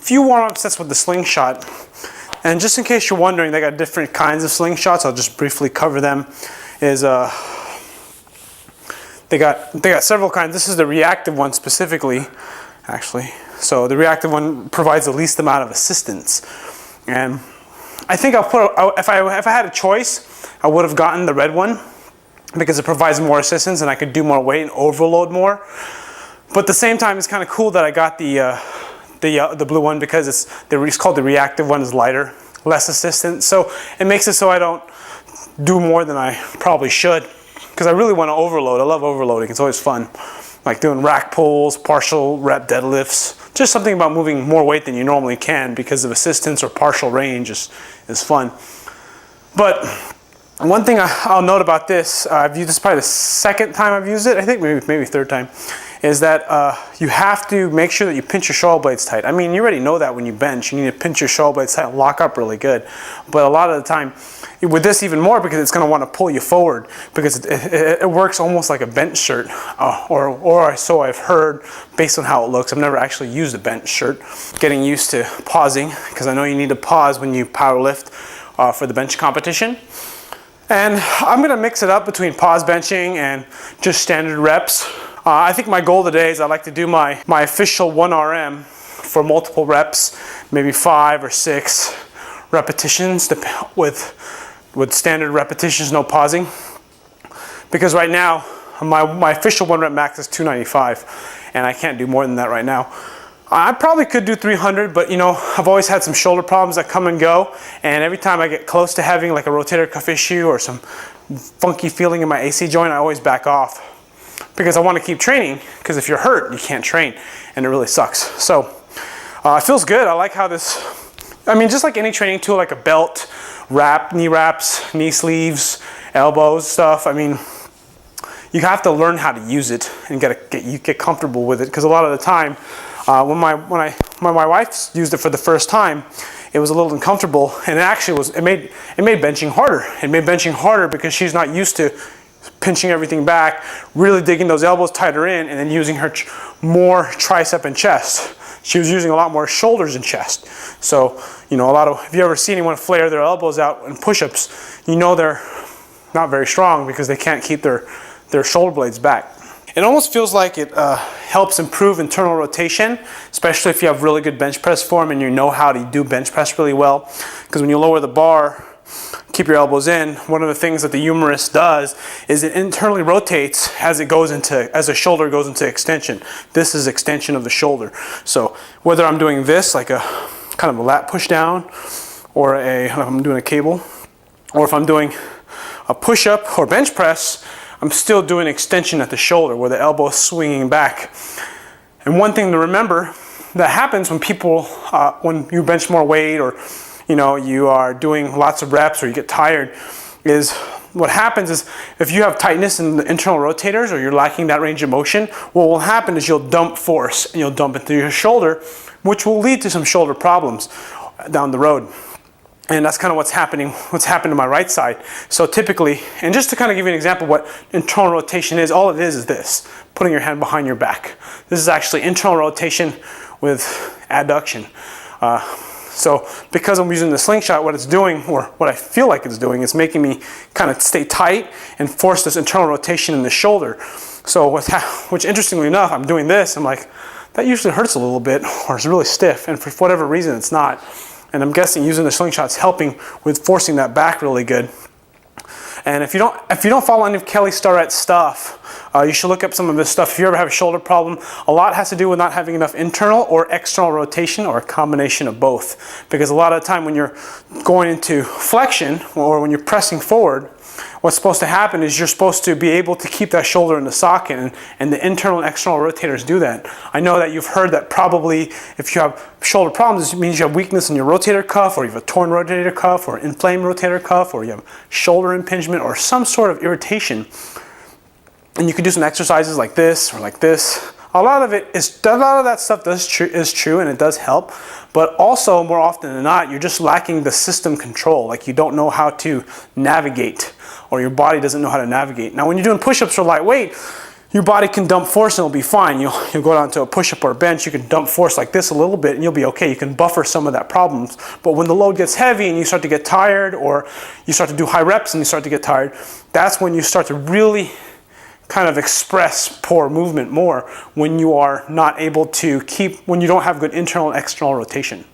few warm-up sets with the slingshot. And just in case you're wondering, they got different kinds of slingshots. I'll just briefly cover them. They got several kinds. This is the reactive one specifically, actually. So the reactive one provides the least amount of assistance. And I think if I had a choice, I would have gotten the red one because it provides more assistance and I could do more weight and overload more. But at the same time, it's kind of cool that I got the blue one because it's called the reactive one. Is lighter, less assistance. So it makes it so I don't do more than I probably should because I really want to overload. I love overloading. It's always fun. Like doing rack pulls, partial rep deadlifts. Just something about moving more weight than you normally can because of assistance or partial range is fun. But one thing I'll note about this, I've used this probably the second time I've used it, I think maybe third time, is that you have to make sure that you pinch your shoulder blades tight. I mean, you already know that when you bench, you need to pinch your shoulder blades tight and lock up really good. But a lot of the time, with this even more because it's going to want to pull you forward because it works almost like a bench shirt, or so I've heard based on how it looks. I've never actually used a bench shirt. Getting used to pausing because I know you need to pause when you power lift for the bench competition. And I'm going to mix it up between pause benching and just standard reps. I think my goal today is I'd like to do my official 1RM for multiple reps, maybe 5 or 6 repetitions with standard repetitions, no pausing. Because right now, my official 1 rep max is 295, and I can't do more than that right now. I probably could do 300, but you know, I've always had some shoulder problems that come and go, and every time I get close to having like a rotator cuff issue or some funky feeling in my AC joint, I always back off because I want to keep training, because if you're hurt, you can't train, and it really sucks. So it feels good. I like how this, I mean, just like any training tool, like a belt, knee wraps, knee sleeves, elbows, stuff, I mean, you have to learn how to use it and get comfortable with it, because a lot of the time, when my wife used it for the first time, it was a little uncomfortable, and it made benching harder. It made benching harder because she's not used to pinching everything back, really digging those elbows tighter in, and then using her more tricep and chest. She was using a lot more shoulders and chest. So, you know, if you ever see anyone flare their elbows out in push-ups, you know they're not very strong because they can't keep their shoulder blades back. It almost feels like it helps improve internal rotation, especially if you have really good bench press form and you know how to do bench press really well. Because when you lower the bar, keep your elbows in, one of the things that the humerus does is it internally rotates as the shoulder goes into extension. This is extension of the shoulder. So whether I'm doing this, like a kind of a lat push down, or I'm doing a cable, or if I'm doing a push-up or bench press, I'm still doing extension at the shoulder where the elbow is swinging back. And one thing to remember that happens when you bench more weight, or you know, you are doing lots of reps, or you get tired, is what happens is if you have tightness in the internal rotators, or you're lacking that range of motion, what will happen is you'll dump force and you'll dump it through your shoulder, which will lead to some shoulder problems down the road. And that's kind of what's happened to my right side. So typically, and just to kind of give you an example of what internal rotation is, all it is this: putting your hand behind your back. This is actually internal rotation with adduction. So because I'm using the slingshot, what it's doing, or what I feel like it's doing, is making me kind of stay tight and force this internal rotation in the shoulder. So which interestingly enough, I'm doing this, I'm like, that usually hurts a little bit, or it's really stiff, and for whatever reason it's not. And I'm guessing using the slingshot's helping with forcing that back really good. And if you don't follow any of Kelly Starrett's stuff, you should look up some of this stuff. If you ever have a shoulder problem, a lot has to do with not having enough internal or external rotation, or a combination of both. Because a lot of the time when you're going into flexion, or when you're pressing forward, what's supposed to happen is you're supposed to be able to keep that shoulder in the socket, and the internal and external rotators do that. I know that you've heard that probably if you have shoulder problems, it means you have weakness in your rotator cuff, or you have a torn rotator cuff, or inflamed rotator cuff, or you have shoulder impingement, or some sort of irritation. And you can do some exercises like this or like this. A lot of that stuff is true, and it does help. But also, more often than not, you're just lacking the system control. Like, you don't know how to navigate, or your body doesn't know how to navigate. Now, when you're doing push-ups for light weight, your body can dump force and it'll be fine. You'll go down to a push-up or a bench, you can dump force like this a little bit and you'll be okay. You can buffer some of that problems. But when the load gets heavy and you start to get tired, or you start to do high reps and you start to get tired, that's when you start to really kind of express poor movement more, when you are not able to when you don't have good internal and external rotation.